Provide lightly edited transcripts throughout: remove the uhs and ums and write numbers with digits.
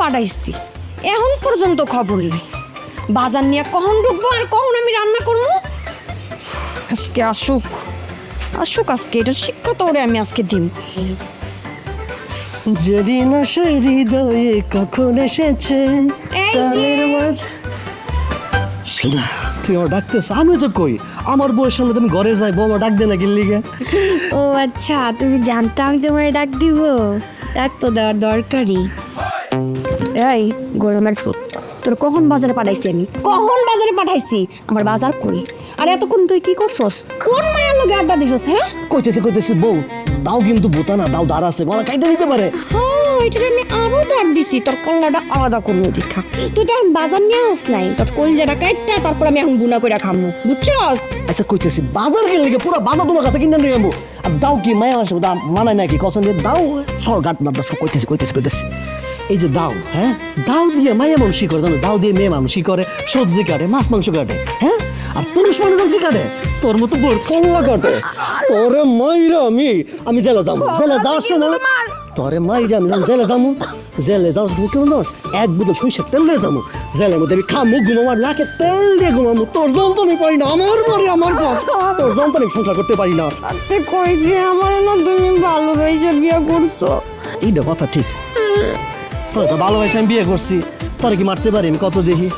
পাঠাইছি, এখন পর্যন্ত খবর নেই। বাজার নিয়ে কখন ঢুকবো আর কখন আমি রান্না করবো। আজকে আসুক আসুক, আজকে এটা শিক্ষা তোরে আমি আজকে দিন। যেদিন আসে হৃদয়ে কখন এসেছে এই যে। প্রাণের মাঝ। শোনা, তুই আমার ডাকতেছ, আমি তো কই আমার বউয়ের সামনে তুমি ঘরে যাই, বউ আমার ডাক দে না গেলি গে। ও আচ্ছা, তুমি জানতে আমি তোমার ডাক দিব? ডাক তো দেওয়ার দরকারই। এই গরমের ফুল, তোর কখন বাজারে পাঠাইছি আমি? কখন বাজারে পাঠাইছি? আমার বাজার কই? আর এতক্ষণ তুই কি করছস? কোন মায়ের লগে আড্ডা দিছস? হ্যাঁ কইতেছি বউ, দাও কিন্তু বোতা না, দাও দাঁড় আছে, গলা কাইতে দিতে পারে। এটা আমি আরো দাঁড় দিছি, তোর কল্লাটা আলাদা করবো দীক্ষা। তুই তো এখন বাজার নিয়ে আস নাই, তোর কলজাটা কাইটটা তারপর আমি এখন বুনা করে খামু, বুঝছস? আচ্ছা কইতেছি বাজার গেলে লেগে পুরো বাজার তোমার কাছে কিনে নিয়ে যাবো। আর দাও কি মায়া আসে মানায় নাকি কসম দিয়ে দাও, সর গাট না কইতেছি এই যে দাও, হ্যাঁ দাও দিয়ে মায়া মানুষই করে, জানো দাও দিয়ে মেয়ে মানুষই করে, সবজি কাটে, মাছ মাংস কাটে, হ্যাঁ আর পুরুষ মানুষ কি কাটে? তোর মতো বড় কল্লা কাটে। তোরে মাইরা আমি জেলে যাবো, জেলে যাওয়ার সময় তোরে মাইরা আমি জেলে যাবো, জেলে যাওয়ার সময় কেমন জানাস, এক বোতল সরিষার তেল দিয়ে যাবো, জেলের মধ্যে আমি খামু ঘুমাবো, নাকে তেল দিয়ে ঘুমাবো, তোর যন্ত্রণে পারি না, আমার বাড়ি আমার ঘর, তোর যন্ত্রণে সংসার করতে পারি না। কই যে আমার না তুমি ভালোবেসে বিয়ে করছো। এইটা কথা ঠিক, তোর তো ভালোবাসে আমি বিয়ে করছি, তোর কি মারতে পারি আমি কত দেখি,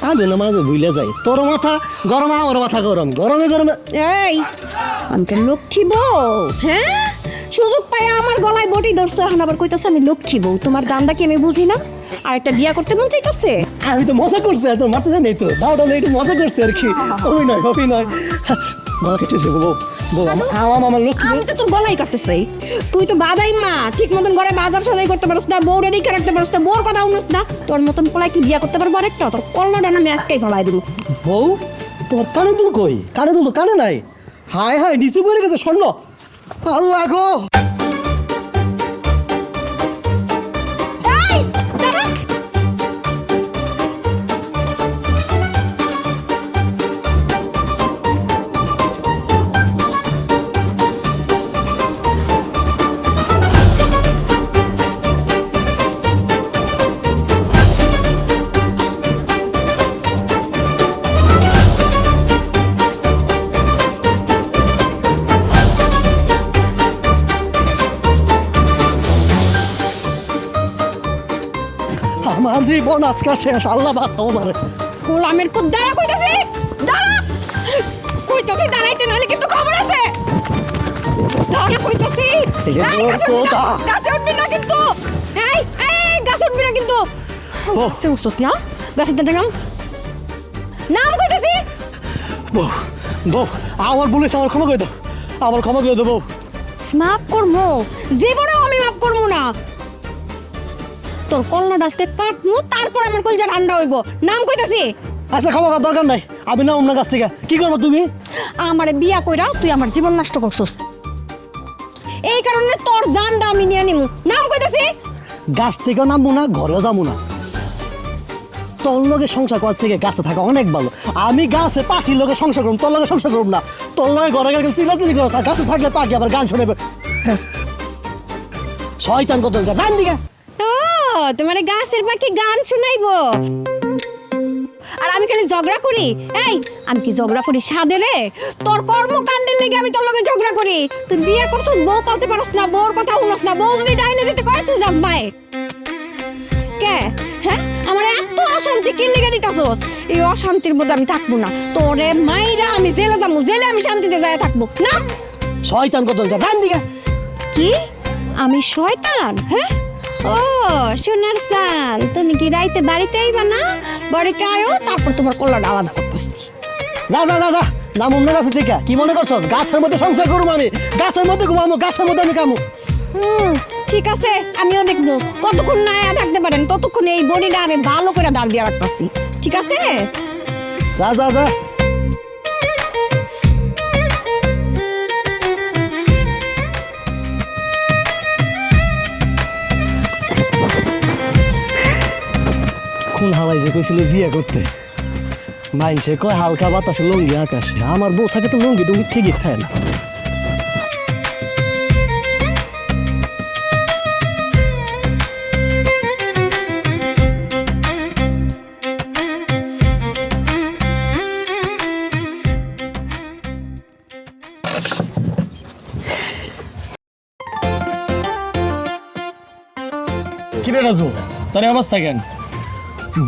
আমি না মাঝে ভুলে যাই, তোর মাথা গরম আমার মাথা গরম, গরমে গরমে। এই আমি তো লক্ষ্মী বউ, হ্যাঁ সুযোগ পাই আমার গলায় বটি ধরছে, এখন আবার কইতাছে আমি লক্ষ্মী বউ। তোমার দান্দা কি আমি বুঝি না? আর একটা বিয়া করতে মন চাইতাছে? আমি তো মজা করছি, আর তোর মারতে জানি তো, দাও দাও একটু মজা করছি আর কি, অভিনয় গলা কেটেছে বউ, বউ আমার লক্ষ্মী। আমি তো তোর গলাই কাটতেছি, তুই তো বাদাই মা, ঠিক মতন ঘরে বাজার সদাই করতে পারছ না, বউরে দেখে রাখতে পারছ না, বউর কথা শুনছ না, তোর মতন পোলাই কি বিয়া করতে পারবো? আরেকটা তোর কল্লাটা আমি আজকেই ফলাই দিব। বউ তোমার কানে দুল কই? কানে দুল কানে নাই, হায় হায় নিচে পড়ে গেছে স্বর্ণ, আল্লাহ গো। এই দাঁড়া, আমার জীবন আজকে শেষ, আল্লাহ বাঁচাও আমারে। গোলামের পুত দাঁড়া, কইতাছি দাঁড়া, কইতাছি দাঁড়াইতে, নাহলে কিন্তু খবর আছে। দাঁড়া কইতাছি, এই এই, ওর গাছে উঠবি না, কথা। গাছে উঠবি না কিন্তু, এই এই গাছে উঠবি না কিন্তু। গাছে উঠছস না? গাছের দাঁড়া নাম, নাম কইতাছি। বউ বউ আমার বলেছে, আমার ক্ষমা করে দাও, আমার ক্ষমা করে দেবো। মাফ করবো? জীবনেও আমি মাফ করবো না। তোর কল্লাটা আজকে কাটমু, তারপর আমার কলজা ঠান্ডা হইব। নাম কইতাছি। আচ্ছা ক্ষমা করার দরকার নাই, আমি না অন্য কাছ থেকে কি করবো তুমি? আমারে বিয়া কইরা তুই আমার জীবন নষ্ট করছস, এই কারণে তোর জানটা আমি নিয়ে নিমু। নাম কইতাছি। গাছ থেকেও নামবো না, ঘরেও যাবো না, তোর লগে সংসার করার থেকে গাছে থাকা অনেক ভালো। আমি গাছে পাখির লগে সংসার করব, তোর লগে সংসার করব না। তোর লগে ঘরে গেলে চিলাচিলি করছ, আর গাছে থাকলে পাখি আবার গান শোনাবে, শয়তান কত জান দিকে। ও তোমার গাছের পাখি গান শুনাইবো, আর আমি খালি ঝগড়া করি? এই আমি কি ঝগড়া করি সাদে রে? তোর কর্মকাণ্ডের লেগে আমি তোর লগে ঝগড়া করি। তুই বিয়ে করছস, বউ পালতে পারস না, বউর কথা শুনস না, বউ যদি ডাইনে যেতে কয় তুই যাস মায়ে কে? হ্যাঁ আমার এত অশান্তি কি লেগে দিতাছস? এই অশান্তির মধ্যে আমি থাকবো না, তোরে মাইরা আমি জেলে যাবো, জেলে আমি শান্তিতে যায় থাকবো না। শয়তান কত জান দিকে। কি আমি শয়তান? হ্যাঁ ও সোনার চান, তুমি কি রাইতে বাড়িতে আইবা না? বাড়িতে আয়ো, তারপর তোমার কল্লাটা আলাদা করতেছি। যা যা যা যা, নাম অন্য গাছে থেকে কি মনে করছস? গাছের মধ্যে সংসার করবো আমি, গাছের মধ্যে ঘুমাবো, গাছের মধ্যে আমি কামু। ঠিক আছে, আমিও দেখবো কতক্ষণ না আয়া থাকতে পারেন, ততক্ষণ এই বডিটা আমি ভালো করে দাঁড় দিয়ে রাখতেছি। ঠিক আছে? যা যা যা। কোন হালাই যে কইছিল বিয়ে করতে, মাইনছে কয় হালকা বাতাসে লঙ্গি আকাশে, আমার বউ থাকে তো লঙ্গি টঙ্গি ঠিকই খায় না। কিরে রাজু, তোর এই অবস্থা কেন?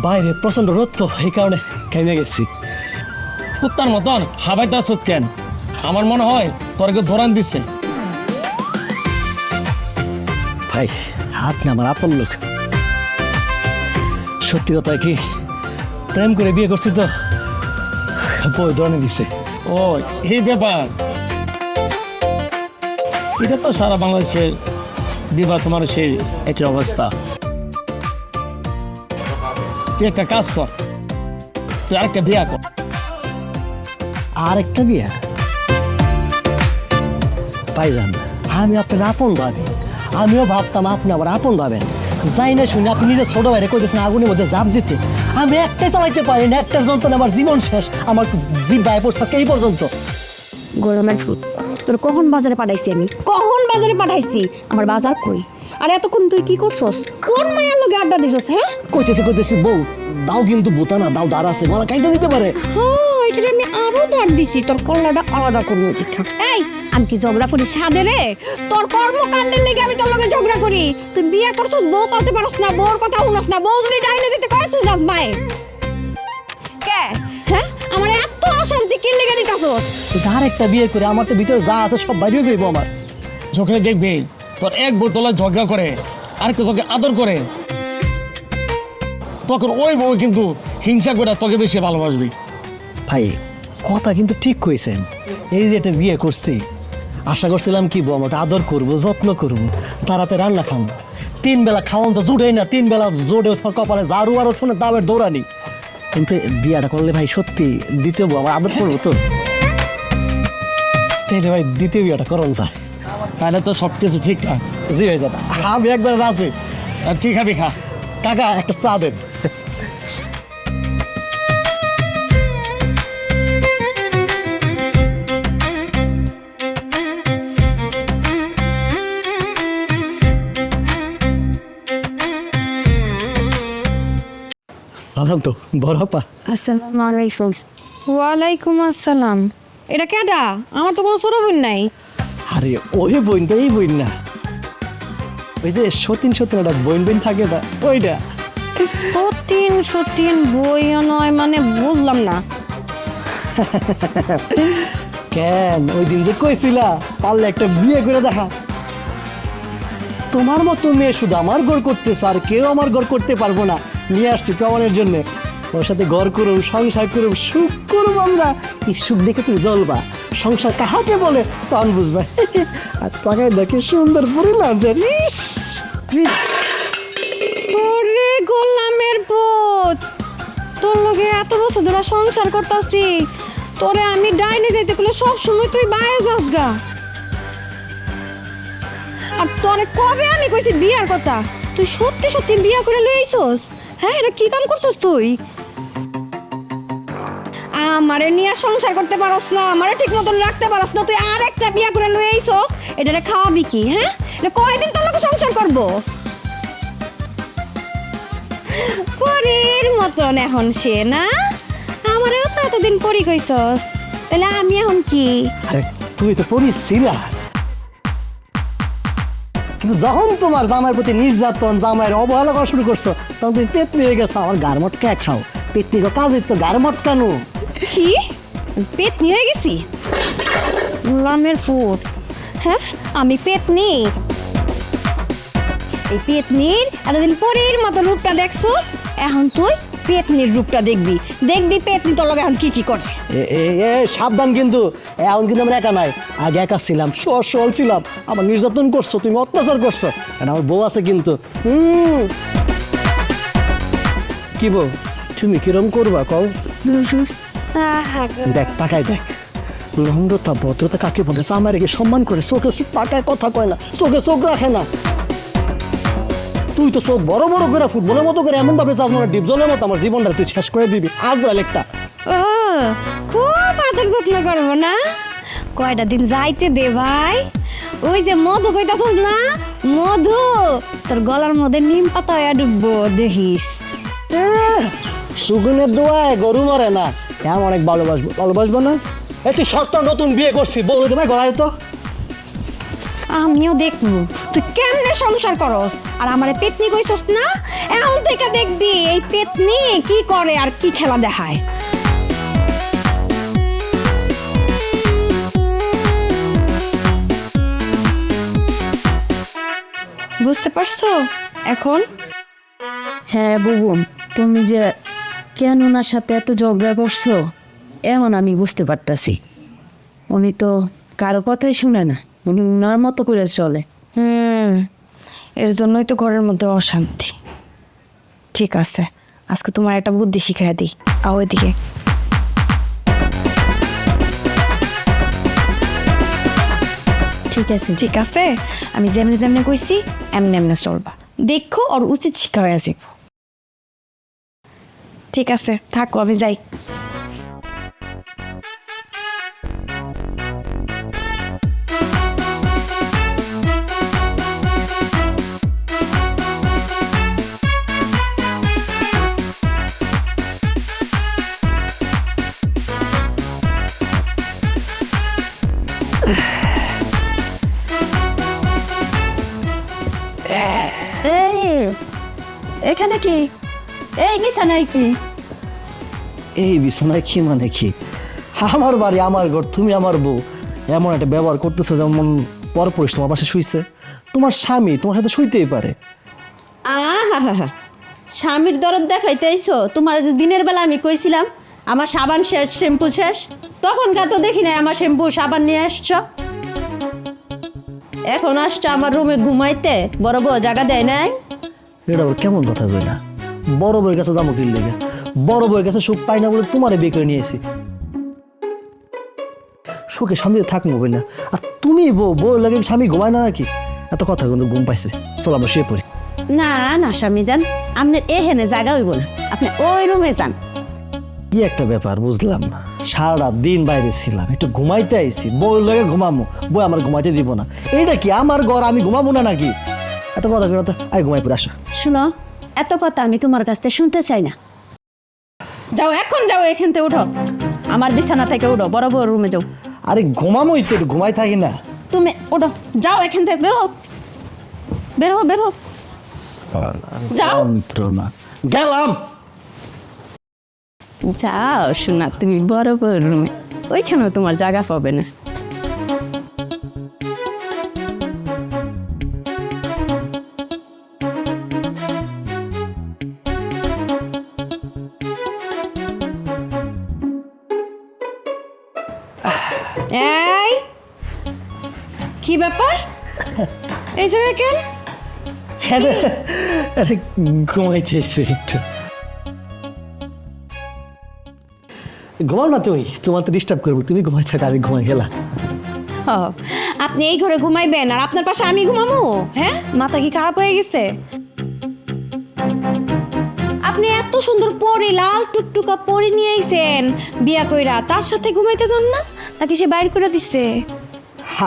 বাইরে প্রচন্ড রোদ তো এই কারণে ঘেমে গেছি। কুত্তার মতন হাবাইতে আসত কেন? আমার মনে হয় তোর কেউ ধরান দিচ্ছে। ভাই হাত না আমার আপন লোক। সত্যি কথা কি, প্রেম করে বিয়ে করছি তো বই ধরনে দিছে। ও এই ব্যাপার, এটা তো সারা বাংলাদেশের বিবাহ তোমার সেই একই অবস্থা। তুই একটা কাজ কর, তুই আরেকটা বিয়া কর। আর একটা বিয়া? ভাইজান আমি আপনার আপন ভাবি, আমিও ভাবতাম আপনি আবার আপন ভাবেন। যাই না শুনে আপনি নিজের ছোট ভাইরে কইতেছেন আগুনের মধ্যে জাপ দিতে। আমি একটাই চালাইতে পারি না, একটার যন্ত্রণা আমার জীবন শেষ। আমার জীব ভাই পড়ছে আজকে এই পর্যন্ত। গরমের ফুট, তোর কখন বাজারে পাঠাইছি আমি? কখন বাজারে পাঠাইছি? আমার বাজার কই? আর এতক্ষণ তুই কি করছস? কোন মায়ের লগে আড্ডা দিছস? হ্যাঁ কইতেছি বউ, দাও কিন্তু বোতা না, দাও দাঁড় আছে, গলা কাইটা দিতে পারে। হ্যাঁ, এটা আমি আরো দাঁড় দিছি, তোর কল্লাটা আলাদা করবো। এই আমি কি ঝগড়া করি সাদে রে? তোর কর্মকাণ্ডের লেগে আমি তোর লগে ঝগড়া করি। তুই বিয়ে করছস, বউ পালতে পারস না, বউর কথা শুনস না। বউ যদি ডাইনে দিতে কয় তুই যাস মায়ে কে? হ্যাঁ, আমার এত অশান্তি কি লেগে দিতাছস? আর একটা বিয়ে করে আমার তো ভিতরে যা আছে সব বাইরে যাইবো আমার। যখন দেখবি তোর এক বোতলে ঝগড়া করে আর কেউ তোকে আদর করে, তখন ওই বউ কিন্তু হিংসা করে তোকে বেশি ভালোবাসবি। ভাই কথা কিন্তু ঠিক কইছেন। এই যে এটা বিয়ে করছি, আশা করছিলাম কি বউ আমাকে আদর করবো, যত্ন করবো, তারাতে রান্না খাবো। 3 বেলা খাওয়ান তো জুড়েই না, 3 বেলা জোরে কপালে ঝাড়ু আর হচ্ছে না দামের দৌড়ানি। কিন্তু বিয়াটা করলে ভাই সত্যি দ্বিতীয় বউ আমার আদর করবো তো। তাইলে ভাই দ্বিতীয় বিয়েটা করুন যায়, তাহলে তো সব কিছু ঠিকঠাক। জি হয়ে যাবে। আমি একবার রাজি। আর কি খাবি খা। কাকা একটা চা দেন। সালাম তো বড় আপা। আসসালামু আলাইকুম। ওয়ালাইকুম আসসালাম। এটা কেডা? আমার তো কোনো ছোট বোন নাই। আরে ওই বোন তো এই বোন না, ওই যে সতীন একটা বোন থাকে না ওইটা। সতীন সতীন বইও নয় মানে বুঝলাম না। কেন ওই দিন যে কইছিলা পারলে একটা বিয়ে করে দেখা। তোমার মতো মেয়ে শুধু আমার ঘর করতেছ, আর কেউ আমার ঘর করতে পারবো না। নিয়ে আসছি প্রমাণের জন্য। ওর সাথে ঘর করুম, সংসার করুম, সুখ করুম আমরা। এই সুখ দেখে তুমি জ্বলবা। সংসার কাহাকে বলে তখন বুঝবা। আর তাকায় দেখে সুন্দর পরিলাম জানিস। ওরে গোলামের পুত, তোর লগে এত বছর ধরে সংসার করতেছি, তোরে আমি ডাইনে যাইতে গেলে সব সময় তুই বাইরে যাস গা। আর তোরে কবে আমি কইছি বিয়ার কথা, তুই সত্যি সত্যি বিয়া করে লই আইছস? হ্যাঁ, এটা কি কাম করছস তুই? আমারে নিয়ে সংসার করতে পারস না, আমারে ঠিক মতন রাখতে পারস না, তুই আর একটা বিয়া করে লই আইছস। এটারে খাওয়াবি কি? হ্যাঁ, এটা কয়দিন তোর লগে সংসার করবো? পরীর মতন এখন সে না? আমারেও তো এতদিন পরি কইছস, তাহলে আমি এখন কি? আরে তুমি তো পরিছিলা, কিন্তু যখন তোমার জামাইয়ের প্রতি নির্যাতন, জামাইয়ের অবহেলা করা শুরু করছো, তখন তুমি পেতনি হয়ে গেছো। আমার গার মটকা খাও, পেতনি কাজের তো গার মটকানো। কি পেতনি হয়ে গেছি? লামের ফুট, হ্যাঁ আমি পেতনি? এই পেতনির এতদিন পরীর মতো রূপটা দেখছস, এখন তুই পেতনির রূপটা দেখবি। দেখবি পেতনি তোর লগে এখন কি কি করে। সাবধান, কিন্তু এখন কিন্তু আমরা একা নাই। আগে একা ছিলাম, সল ছিলাম। আমার নির্যাতন করছো, তুমি অত্যাচার করছো, কারণ আমার বউ আছে কিন্তু। কি বউ, তুমি কিরম করবা কও? দেখ তাকায় দেখ, নম্রতা ভদ্রতা কাকে বলে? আমার একে সম্মান করে, চোখে তাকায় কথা কয় না, চোখে চোখ রাখে না। তুই তো চোখ বড় বড় করে ফুটবলের মতো করে এমন ভাবে চাষ মানে ডিপজলের মতো আমার জীবনটা তুই শেষ করে দিবি। আজ একটা ও খুব আদর যত্ন করবো না? কয়টা দিন যাইতে দে ভাই। ওই যে মধু কইতাছস না, মধু তোর গলার মধ্যে নিম পাতা হয়ে ডুববো, দেখিস। সুগুনের দোয়ায় গরু মরে না। হ্যাঁ অনেক ভালোবাসবো না। তুই শর্ত নতুন বিয়ে করছি, বউ তোমায় গলায় তো। আমিও দেখবো তুই কেমনে সংসার করস। আর আমারে পেতনি কইছস না, এখন থেকে দেখবি এই পেতনি কি করে আর কি খেলা দেখায়। বুঝতে পারছো এখন? হ্যাঁ বুবু, তুমি যে কেন ওনার সাথে এত ঝগড়া করছো এমন আমি বুঝতে পারতাছি। উনি তো কারো কথাই শুনে না, উনি ওনার মতো করে চলে। এর জন্যই তো ঘরের মধ্যে অশান্তি। ঠিক আছে, আজকে তোমার একটা বুদ্ধি শিখাই দিই। আও এদিকে। ঠিক আছে, ঠিক আছে, আমি যেমনি যেমনি কইছি এমনি এমনি চলবা। দেখো ওর উচিত শিক্ষা হয়ে আসিব। ঠিক আছে, থাকো, আমি যাই। এই এখানে কি? এই বিছানায় কি? এই বিছানায় কি মানে কি? আমার বাড়ি, আমার ঘর, তুমি আমার বউ, এমন একটা ব্যবহার করতেছো যেমন পরপুরুষ তোমার পাশে শুইছে। তোমার স্বামী তোমার সাথে শুইতেই পারে। আহা, স্বামীর দরদ দেখাইতে আইছো? তোমার যে দিনের বেলা আমি কইছিলাম আমার সাবান শেষ, শ্যাম্পু শেষ, তখনকার তো দেখি নাই আমার শ্যাম্পু সাবান নিয়ে আসছো। এখন আসছো আমার রুমে ঘুমাইতে, বড় বউ জায়গা দেয় নাই? এটা আবার কেমন কথা কই না? বড় বউয়ের কাছে যাবো কি লেগে? বড় বউয়ের কাছে সুখ পাই না বলে তোমারে বিয়ে করে নিয়েছি। সুখে শান্তিতে থাকবো বলে। আর তুমি বউ লাগে স্বামী ঘুমায় না নাকি? এত কথা কিন্তু ঘুম পাইছে। চলো আমরা শুয়ে পড়ি। না না স্বামী যান, আপনার এহেনে জায়গা হইব না, আপনি ওই রুমে যান। কি একটা ব্যাপার বুঝলাম না। সারা দিন বাইরে ছিলাম, একটু ঘুমাইতে আইছি, বউ লাগে ঘুমামো, বউ আমার ঘুমাইতে দিব না। এইটা কি আমার ঘর, আমি ঘুমাবো না নাকি? এত কথা কেন? আই ঘুমাই পড়ে আসো। শুনো, এত কথা আমি তোমার কাছ থেকে শুনতে চাই না। যাও, এখন যাও, এখান থেকে উঠো, আমার বিছানা থেকে উঠো, বড় বড় রুমে যাও। আরে ঘুমামোই তো, একটু ঘুমাই থাকি না। তুমি উঠো, যাও এখান থেকে, বেরো বেরো বেরো, যাও। যন্ত্রণা। গেলাম। যাও শোনা, তুমি বড় বড় রুমে, ওইখানেও তোমার জায়গা পাবে না। এই কি ব্যাপার? এই জায়গায় কেন? আরে ঘুমাইতেছি একটু। ঘুমাও না তুমি, তোমার তো ডিস্টার্ব করবো। তুমি ঘুমাই থাকো, আমি ঘুমাই গেলাম। ও, আপনি এই ঘরে ঘুমাইবেন আর আপনার পাশে আমি ঘুমামো? হ্যাঁ, মাথা কি খারাপ হয়ে গেছে? আপনি এত সুন্দর পরি, লাল টুকটুকা পরি নিয়ে আইছেন বিয়া কইরা, তার সাথে ঘুমাইতে যান না? নাকি সে বাইর করে দিচ্ছে?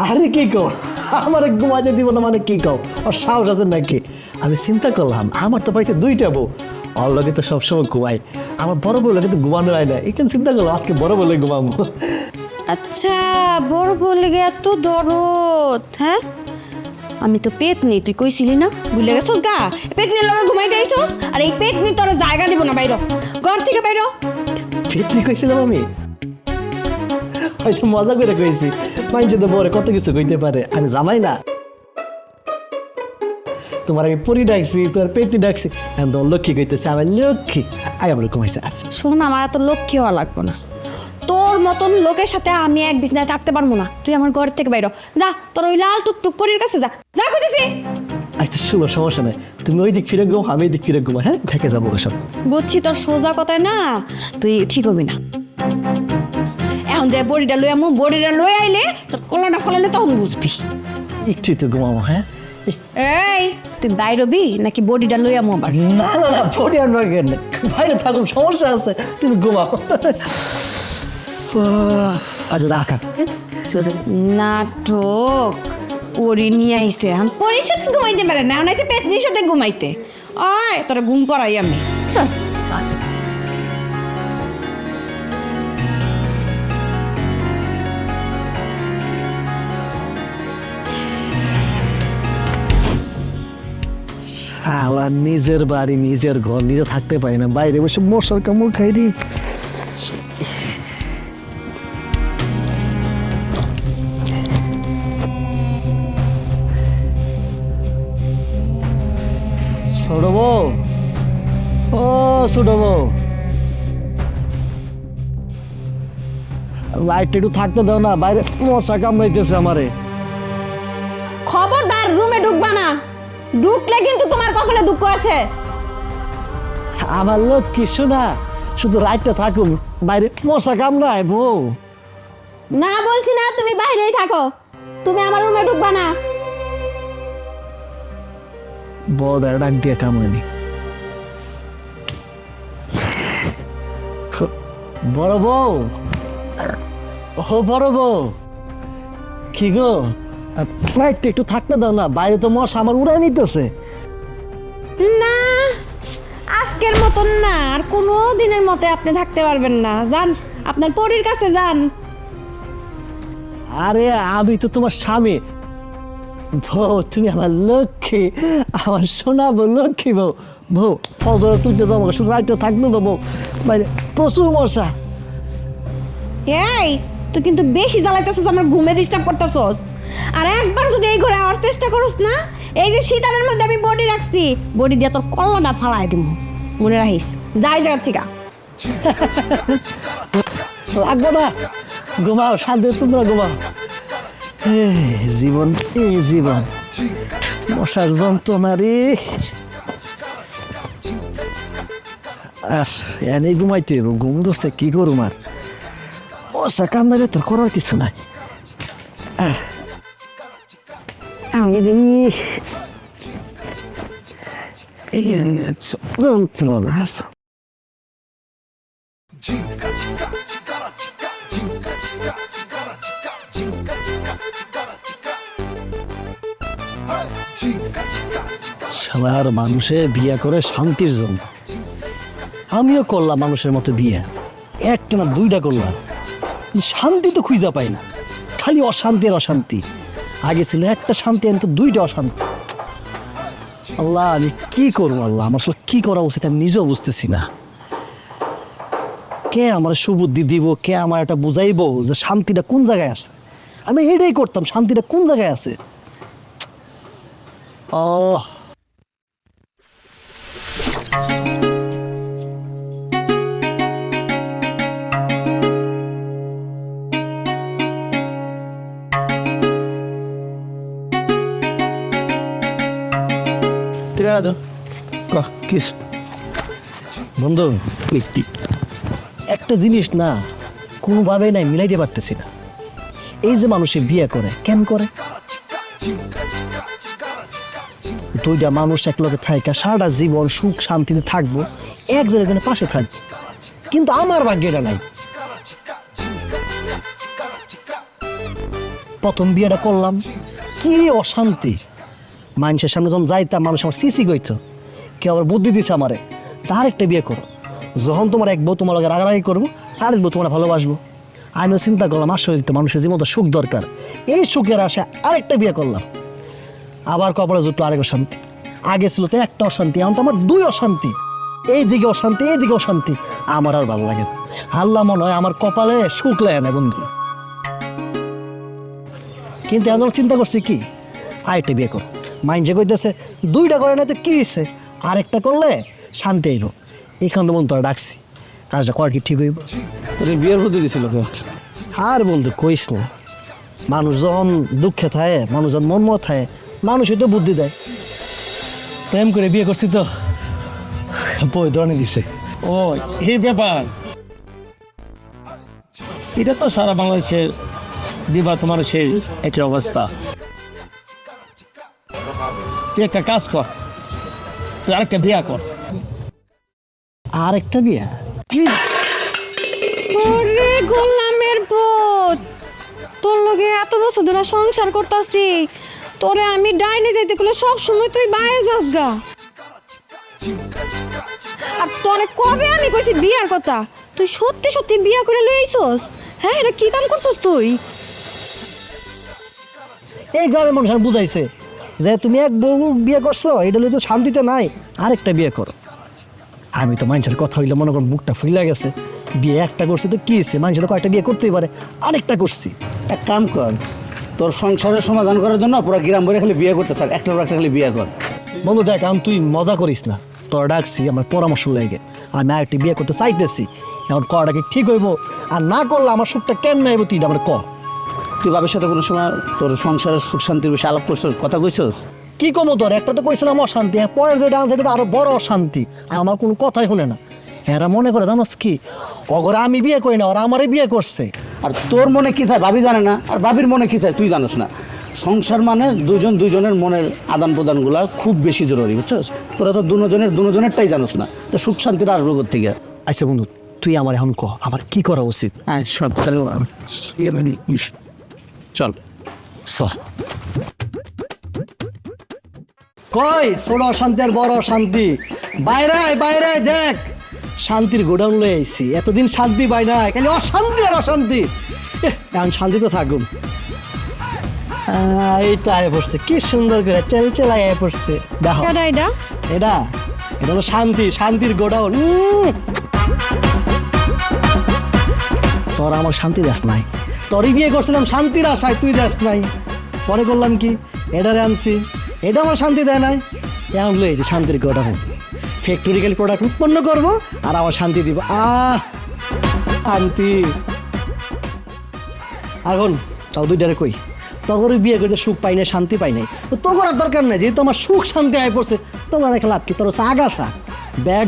আরে কি কও, আমার ঘুমাইতে দিব না মানে কি কও? ওর সাহস আছে নাকি? আমি চিন্তা করলাম, আমার তো বাড়িতে দুইটা বউ, ওর লগে তো সবসময় ঘুমাই, আমার বড় বউ লাগে তো ঘুমানো হয় না। এখানে চিন্তা করলাম আজকে বড় বলে ঘুমাবো। আচ্ছা, বড় বলে গে এত দরদ? হ্যাঁ, আমি তো পেতনি, তুই কইছিলি না? ভুলে গেছস গা? পেতনির লগে ঘুমাইতে আইছস, আর এই পেতনি তোর জায়গা দিব না, বাইরো, ঘর থেকে বাইরো। পেতনি কইছিলাম আমি? হয়তো মজা করে কইছি, মাইন্ডে তো বড় কত কিছু কইতে পারে, আমি জামাই না। তোমার আমি পরি ডাকছি, তোমার পেতনি ডাকছি, এখন তোমার লক্ষ্মী কইতেছে, আমার লক্ষ্মী। আয় আমার ঘুমাইছে। আর শোন, আমার এত লক্ষ্মী হওয়া লাগবো না। তোর মতন লোকের সাথে আমি এক বিছনায় থাকতে পারবো না। তুই আমার ঘর থেকে বাইরো, যা, তোর ওই লাল টুকটুক পরির কাছে যা, যা কইতেছি। আচ্ছা শুনো, সমস্যা নাই, তুমি ওই দিক ফিরে ঘুমো, আমি এই দিক ফিরে ঘুমো। হ্যাঁ, থেকে যাবো সব। বুঝছি, তোর সোজা কথায় না তুই ঠিক হবি না। এখন যে বড়িটা লই আমু, বড়িটা লই আইলে তোর কলাটা ফলালে তখন বুঝবি। একটু তো ঘুমাবো। হ্যাঁ, এই তুই বাইরবি নাকি বডিটা লই আমু আবার? না না না, পরে আর নয় কেন, বাইরে থাকুন, সমস্যা আছে, তুমি ঘুমাও। আচ্ছা রাখা। নাটক পরি নিয়ে আইছে, আমি পরির সাথে ঘুমাইতে পারে না, আনাইছে পেতনির সাথে ঘুমাইতে। আয় তোরা ঘুম পড়াই আমি। আমার নিজের বাড়ি নিজের ঘর নিজে থাকতে পারি না, বাইরে বসে মশার কামড় খাই রে। ছোট বউ, ও ছোট বউ, লাইট একটু থাকতে দাও না, বাইরে মশা কামড়াইতেছে আমারে। খবরদার রুমে ঢুকবা না, ঢুকলে কিন্তু তোমার কপালে দুঃখ আছে। আমার লোক কিছু না, শুধু রাইটটা থাকুন, বাইরে মশা কামড়ায় বউ। না বলছি না, তুমি বাইরেই থাকো, তুমি আমার রুমে ঢুকবা না। বড় ডাক দিয়ে কামড়েনি। বড় বউ, ও বড় বউ, কি গো লাইটটা একটু থাকতে দাও না, বাইরে তো মশা আমার উড়াই নিতেছে। না, আজকের মতন না, আর কোনো দিনের মতো আপনি থাকতে পারবেন না। যান, আপনার পরীর কাছে যান। আরে আমি তো তোমার স্বামী বউ, তুমি আমার লক্ষ্মী, আমার সোনা বউ, লক্ষ্মী বউ। বউ ফজর তুলতে যাবো, শুধু রাইটটা থাকতে দেবো, বাইরে প্রচুর মশা। এই তুই কিন্তু বেশি জ্বালাইতেছস, আমার ঘুমে ডিস্টার্ব করতেছস। আর একবার যদি এই ঘরে আওয়ার চেষ্টা করস না, এই যে শীতালের মধ্যে আমি বডি রাখছি, বডি দিয়ে তোর কল্লাটা ফালাই দিব, মনে রাখিস। যাই জায়গার থেকে লাগবে না, ঘুমাও শান্তি, তোমরা ঘুমাও। জীবন এই জীবন, মশার যন্ত্রণা রে। এনে ঘুমাইতে ঘুম ধরছে, কি করুম আর, মশা কামড়ালে তোর করার কিছু নাই। যন্ত্রণা সবার মানুষে বিয়ে করে শান্তির জন্য, আমিও করলাম মানুষের মতো বিয়ে, একটা না দুইটা করলাম, শান্তি তো খুঁজা পাই না, খালি অশান্তি আর অশান্তি। আগে ছিল একটা শান্তি, আমি তো দুইটা অশান্তি। আল্লাহ আমি কি করবো, আল্লাহ আমার আসলে কি করা উচিত আমি নিজেও বুঝতেছি না। কে আমার সুবুদ্ধি দিব, কে আমার এটা বুঝাইবো যে শান্তিটা কোন জায়গায় আছে। আমি এটাই করতাম, শান্তিটা কোন জায়গায় আছে। ও বন্ধু, একটা জিনিস না কোনোভাবেই নাই মিলাইতে পারতেছি না। এই যে মানুষে বিয়ে করে কেন করে, দুইটা মানুষ একলগে থাইকা সারাটা জীবন সুখ শান্তিতে থাকবো, একজনের জন্য পাশে থাকবো, কিন্তু আমার ভাগ্যেটা নাই। প্রথম বিয়েটা করলাম, কি অশান্তি, মানুষের সামনে যখন যাইতাম মানুষ আমার সিসি কইতো, কেউ আবার বুদ্ধি দিছে আমারে, আরেকটা বিয়ে করো, যখন তোমার এক বউ তোমার লগে রাগারাগি করবো, আরেক বউ তোমার ভালোবাসবো। আমিও চিন্তা করলাম আসলে তো মানুষের জীবনে সুখ দরকার, এই সুখের আশা আরেকটা বিয়ে করলাম। আবার কপালে জুটলো আরেক অশান্তি, আগে ছিল তো একটা অশান্তি, এখন তো আমার দুই অশান্তি, এইদিকে অশান্তি এইদিকে অশান্তি, আমার আর ভালো লাগে না। আল্লাহ মনে হয় আমার কপালে সুখ লাগে না বন্ধু। কিন্তু এখন চিন্তা করছি কি, আরেকটা বিয়ে কর, মাইন্ড যে কইতেছে দুইটা করে না তো কি হয়েছে, আরেকটা করলে শান্তি আইব। এখানে বন্ধু তোরা ডাকছি, কাজটা কর কি ঠিক হইব। বিয়ের বুদ্ধি দিছিল তো। আর বন্ধু কইস না, মানুষ যখন দুঃখে থাকে, মানুষ যখন মন মত থাকে, মানুষই তো বুদ্ধি দেয়। প্রেম করে বিয়ে করছি তো বই ধরনে দিছে। ও এই ব্যাপার, এটা তো সারা বাংলাদেশের বিবাহ তোমার সেই একই অবস্থা। তুই একটা কাজ কর, তুই আরেকটা বিয়া কর। আরেকটা বিয়া? ওরে গোলামের পুত, তোর লগে এত বছর ধরে সংসার করতাছি, তোরে আমি ডাইনে যাইতে গেলে সব সময় তুই বাইরে যাস গা। আর তোরে কবে আমি কইছি বিয়ার কথা, তুই সত্যি সত্যি বিয়া করে লই আইছস? হ্যাঁ, এটা কি কাম করছস তুই? এই গ্রামের মানুষ আমি বুঝাইছে যে তুমি এক বউ বিয়ে করছো এটা হলে তো শান্তিতে নাই, আরেকটা বিয়ে করো। আমি তো মানুষের কথা হইলে মনে করুন বুকটা ফুলে গেছে, বিয়ে একটা করছে তো কি হয়েছে, মানুষের কয়েকটা বিয়ে করতেই পারে, আরেকটা করছি। এক কাম কর, তোর সংসারের সমাধান করার জন্য পুরো গ্রাম ভরে খালি বিয়ে করতে থাক, একটার পর একটা খালি বিয়ে কর। বন্ধু দেখ, এখন তুই মজা করিস না, তোর ডাকছি আমার পরামর্শ লেগে, আমি আরেকটি বিয়ে করতে চাইতেছি। এখন করাটা কি ঠিক হইব, আর না করলে আমার সুখটা কেমন আইব তুই আমার ক। তুই বাবার সাথে কোনো সময় তোর সংসারের সুখ শান্তির বিষয়ে আলাপ করছিস, কথা কইছিস? কি কমো তোর, একটা তো কইছিলাম অশান্তি, পরের যে ডান্স এটা তো আরো বড় অশান্তি, আমার কোনো কথাই শুনে না। এরা মনে করে জানোস কি, অগরে আমি বিয়ে করি না, ওরা আমারই বিয়ে করছে। আর তোর মনে কি চায় ভাবি জানে না, আর ভাবির মনে কি চায় তুই জানোস না। সংসার মানে দুজনের মনের আদান প্রদানগুলা খুব বেশি জরুরি, বুঝছিস? তোরা তো দুজনেরটাই জানোস না, তো সুখ শান্তির আসবো থেকে। আচ্ছা বন্ধু, তুই আমার এখন ক, আমার কি করা উচিত? হ্যাঁ সব চল চল। কই ছোট অশান্তি আর বড় অশান্তি, বাইরে দেখ, শান্তির গোডাউন লয়ে আইছি। এতদিন শান্তি পাই না, খালি অশান্তি আর অশান্তি। এখন শান্তিতে থাকুন। এই তো আয় পড়ছে, কি সুন্দর করে চেলাই আয় পড়ছে। দেখো কেডা এটা? এটা হলো শান্তির গোডাউন। তোর আমার শান্তি দেশ নাই, তোরই বিয়ে করছিলাম শান্তির আশায়, তুই দেশ নাই। পরে করলাম কি, এটারে আনছি, এটা আমার শান্তি দেয় নাই। এমন লয়েছে শান্তির গোডাউন, ফ্যাক্টরিক্যাল প্রোডাক্ট উৎপন্ন করব আর আমার শান্তি দিব। শান্তি। এখন তাও দুইটারে কই, তগর বিয়ে করতে সুখ পাই নাই, শান্তি পাই নাই, তো তোর আর দরকার নাই। যেহেতু আমার সুখ শান্তি আয় পড়ছে, তোমার একটা লাভ কি? তোর হচ্ছে আগাছা, ব্যাগ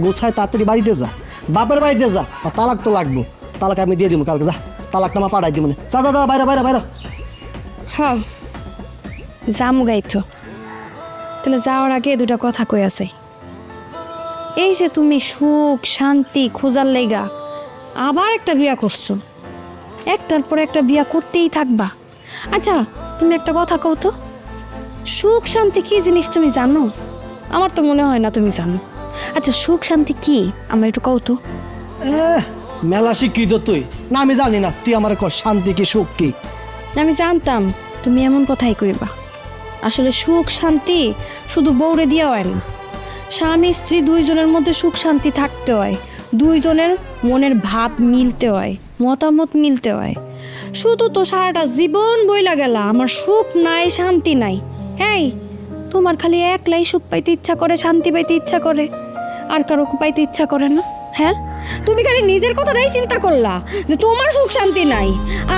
গুছায় তাড়াতাড়ি বাড়িতে যা, বাপের বাড়িতে যা। আর তালাক তো লাগবো, তালাক আমি দিয়ে দিব কালকে, যা তালাকটা আমার পাঠাই দিব। যা বাইরে। হ্যাঁ জামু গাইতো, তাহলে যাওয়ার আগে দুটা কথা কই আছে। এই যে তুমি সুখ শান্তি খোঁজার লেগা আবার একটা বিয়া করছো, একটার পর একটা বিয়া করতেই থাকবা। আচ্ছা তুমি একটা কথা কও তো, সুখ শান্তি কি জিনিস তুমি জানো? আমার তো মনে হয় না তুমি জানো। আচ্ছা সুখ শান্তি কি আমার একটু কও তো। মেলা শিক্ষিত তুই না, আমি জানি না, তুই আমার কর শান্তি কি সুখ কি। আমি জানতাম তুমি এমন কথাই কইবা। আসলে সুখ শান্তি শুধু বউরে দিয়া হয় না, স্বামী স্ত্রী দুইজনের মধ্যে সুখ শান্তি থাকতে হয়, দুইজনের মনের ভাব মিলতে হয়, মতামত মিলতে হয়। শুধু তো সারাটা জীবন বইলা গেলা আমার সুখ নাই শান্তি নাই। এই তোমার খালি একলাই সুখ পাইতে ইচ্ছা করে, শান্তি পাইতে ইচ্ছা করে, আর কারো পাইতে ইচ্ছা করে না। হ্যাঁ তুমি খালি নিজের কথাটাই চিন্তা করলা যে তোমার সুখ শান্তি নাই,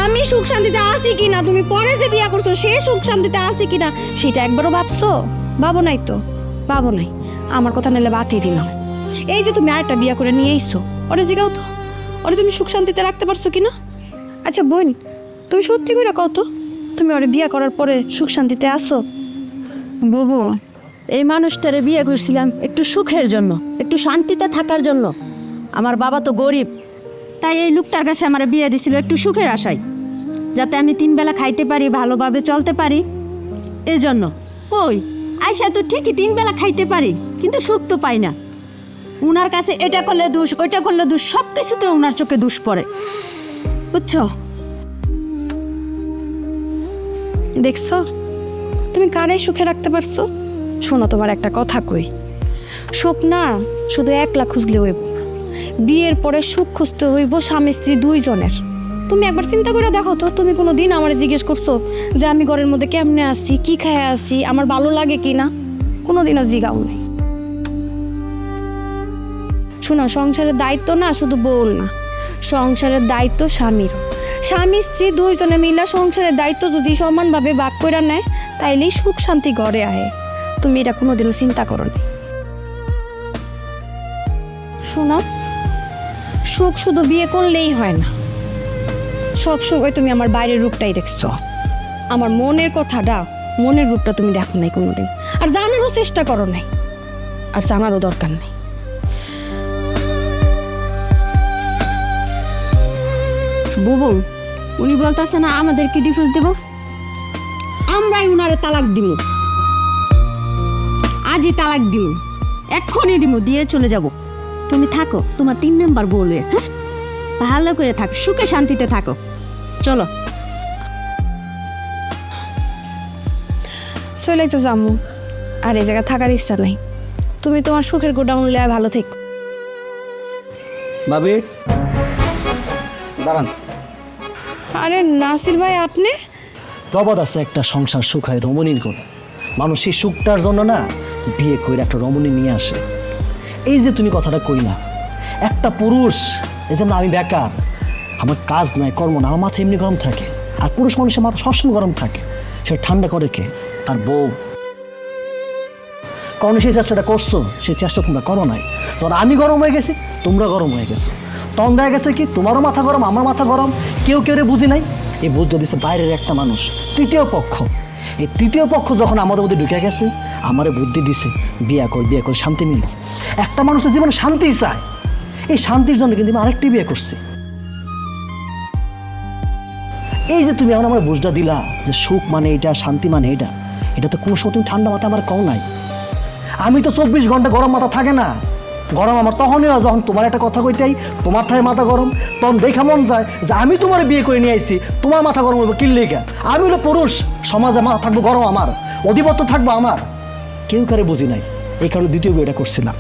আমি সুখ শান্তিতে আছি কিনা, তুমি পরে যে বিয়া করছো সে সুখ শান্তিতে আছি কিনা সেটা একবারও ভাবছো? ভাবো নাই তো, ভাবো নাই। আমার কথা নিলে বাতিয়ে দিলাম। এই যে তুমি আরেকটা বিয়া করে নিয়ে এসছো, ওরে জিগাও তো, ওরে তুমি সুখ শান্তিতে রাখতে পারছো কিনা? আচ্ছা বোন, তুমি সত্যি করে কও তো, তুমি ওরে বিয়া করার পরে সুখ শান্তিতে আসো? বুবু, এই মানুষটারে বিয়ে করছিলাম একটু সুখের জন্য, একটু শান্তিতে থাকার জন্য। আমার বাবা তো গরিব, তাই এই লোকটার কাছে আমার বিয়ে দিছিল একটু সুখের আশায়, যাতে আমি 3 বেলা খাইতে পারি, ভালোভাবে চলতে পারি। এই জন্য কই আয়সা তো ঠিকই 3 বেলা খাইতে পারি, কিন্তু সুখ তো পাই না। উনার কাছে এটা করলে দোষ, ওইটা করলে দোষ, সব কিছুতে উনার চোখে দোষ পড়ে, বুঝছো? দেখছো তুমি কারে সুখে রাখতে পারছো? শোনো তোমার একটা কথা কই, সুখ না শুধু একলা খুঁজলে হইব না, বিয়ের পরে সুখ খুঁজতে হইব স্বামী স্ত্রী দুইজনের। তুমি একবার চিন্তা করে দেখো তো, তুমি কোনো দিন আমার জিজ্ঞেস করছো যে আমি ঘরের মধ্যে কেমনে আসছি, কি খায় আসছি, আমার ভালো লাগে কি না? কোনোদিনও জিগাও নেই। শোনো, সংসারের দায়িত্ব না শুধু বউর না, সংসারের দায়িত্ব স্বামীর। স্বামী স্ত্রী দুইজনে মিলা সংসারের দায়িত্ব যদি সমানভাবে ভাগ করে নেয়, তাইলেই সুখ শান্তি ঘরে আহে। তুমি এটা কোনোদিনও চিন্তা করো না। শোনো, সুখ শুধু বিয়ে করলেই হয় না। সব সময় তুমি আমার বাইরের রূপটাই দেখছো, আমার মনের কথাটা, মনের রূপটা তুমি দেখো নাই কোনোদিন, আর জানারও চেষ্টা করো নাই, আর জানারও দরকার নেই। বুবু, উনি বলতেছে না আমাদেরকে ডিভোর্স দেব, আমরাই উনারে তালাক দিব, আজই তালাক দিব, এক্ষুনি দিব, দিয়ে চলে যাব। তুমি থাকো, তোমার 3 নাম্বার বলবে, ভালো করে থাকো, সুখে শান্তিতে থাকো, চলো। চলেই তো যাবো, আর এই জায়গায় থাকার ইচ্ছা নাই। তুমি তোমার সুখের গোডাউন লিয়ে ভালো থেকো। ভাবি দাঁড়ান। আরে নাসির ভাই, আপনি? প্রবাদ আছে, একটা সংসার সুখ হয় রমণীর গুণ। মানুষ সেই সুখটার জন্য না বিয়ে করে একটা রমণী নিয়ে আসে। এই যে তুমি কথাটা কইলা, একটা পুরুষ, এই জন্য আমি বেকার, আমার কাজ নাই, কর্ম না, আমার মাথা এমনি গরম থাকে। আর পুরুষ মানুষের মাথা সবসময় গরম থাকে, সে ঠান্ডা করে কে? তার বউ। কারণ সেই চেষ্টাটা করছো, সেই চেষ্টা তোমরা করো নাই। যখন আমি গরম হয়ে গেছি, তোমরা গরম হয়ে গেছো। তখন দেখা গেছে কি, তোমারও মাথা গরম, আমার মাথা গরম, কেউ কেউ বুঝি নাই। এই বুঝতে দিচ্ছে বাইরের একটা মানুষ, তৃতীয় পক্ষ। এই তৃতীয় পক্ষ যখন আমাদের মধ্যে ঢুকে গেছে, আমারে বুদ্ধি দিছে বিয়ে করে শান্তি মিলবে। একটা মানুষ তো জীবনে শান্তি চায়, এই শান্তির জন্য কিন্তু আমি আরেকটি বিয়ে করছি। এই যে তুমি এখন আমার বুঝটা দিলা যে সুখ মানে এটা, শান্তি মানে এটা, এটা তো কোনো সময় তুমি ঠান্ডা মাথা আমার কও নাই। আমি তো 24 ঘন্টা গরম মাথা থাকে না। গরম আমার তখনই হয় যখন তোমার একটা কথা কইতেই তোমার থাকে মাথা গরম। তখন দেখা মন যায় যে আমি তোমার বিয়ে করে নিয়ে আইছি, তোমার মাথা গরম হইব কিনলে কে? আমি হলো পুরুষ, সমাজে মাথা থাকবো গরম আমার, অধিপত্য থাকবো আমার। কেউ কারে বুঝি নাই, এই কারণে দ্বিতীয় বিয়েটা করছিলাম।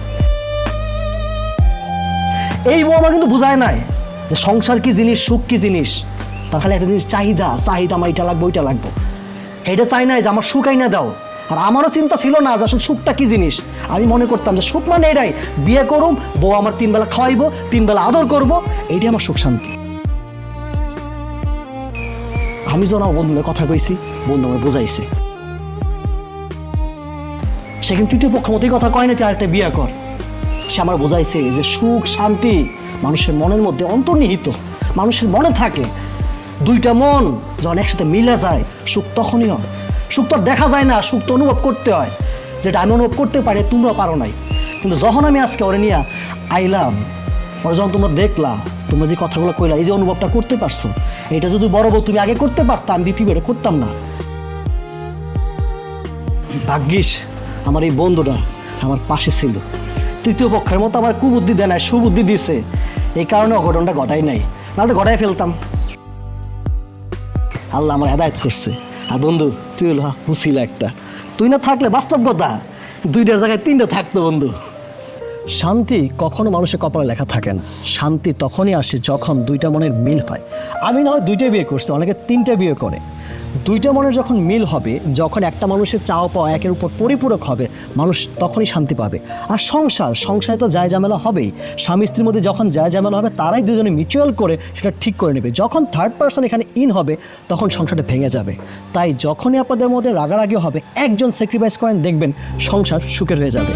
এই বউ আমার কিন্তু বুঝায় নাই যে সংসার কি জিনিস, সুখ কি জিনিস। তার খালি একটা জিনিস চাহিদা আমার এটা লাগবে, ওইটা লাগবে। এটা চাই নাই যে আমার সুখ আইনা দাও। আর আমারও চিন্তা ছিল না যে আসলে সুখটা কি জিনিস। আমি মনে করতাম যে সুখ মানে এটাই, বিয়ে করুম, বউ আমার 3 বেলা খাওয়াইবো, 3 বেলা আদর করবো, এইটাই আমার সুখ শান্তি। আমি যখন আমার বন্ধুদের কথা কইছি, বন্ধু আমার বোঝাইছে। সে কিন্তু তৃতীয় পক্ষ মতোই কথা কয় না, তুই আরেকটা বিয়ে কর। সে আমার বোঝাইছে যে সুখ শান্তি মানুষের মনের মধ্যে অন্তর্নিহিত, মানুষের মনে থাকে। দুইটা মন যখন একসাথে মিলে যায়, সুখ তখনই হয়। সুখ তো দেখা যায় না, সুখ তো অনুভব করতে হয়। যেটা আমি অনুভব করতে পারি, তোমরা পারো নাই। কিন্তু যখন আমি আজকে ওরে নিয়ে আইলাম, ওরা যখন তোমরা দেখলা, তোমরা যে কথাগুলো কইলা, এই যে অনুভবটা করতে পারছো, এটা যদি বড় বউ তুমি আগে করতে পারতা, আমি দ্বিতীয় এটা করতাম না। ভাগ্যিস আমার এই বন্ধুটা আমার পাশে ছিল। তৃতীয় পক্ষের মতো আমার কুবুদ্ধি দেয় নাই, সুবুদ্ধি দিছে। এই কারণে অঘটনটা ঘটাই নাই, নাহলে ঘটাই ফেলতাম। আল্লাহ আমার হেদায়েত করছে। আর বন্ধু, তুই হলো হুসিলা একটা, তুই না থাকলে বাস্তব কথা 2টার জায়গায় 3টা থাকতো বন্ধু। শান্তি কখনো মানুষের কপালে লেখা থাকে না। শান্তি তখনই আসে যখন 2টা মনের মিল হয়। আমি না হয় 2টা বিয়ে করছি, অনেকে 3টা বিয়ে করে। 2টা মনের যখন মিল হবে, যখন একটা মানুষের চাওয়া পাওয়া একের উপর পরিপূরক হবে, মানুষ তখনই শান্তি পাবে। আর সংসারে তো যায় ঝামেলা হবেই। স্বামী স্ত্রীর মধ্যে যখন যায় ঝামেলা হবে, তারাই দুজনে মিউচুয়াল করে সেটা ঠিক করে নেবে। যখন থার্ড পার্সন এখানে ইন হবে, তখন সংসারটা ভেঙে যাবে। তাই যখনই আপনাদের মধ্যে রাগারাগি হবে, একজন স্যাক্রিফাইস করেন, দেখবেন সংসার সুখের হয়ে যাবে।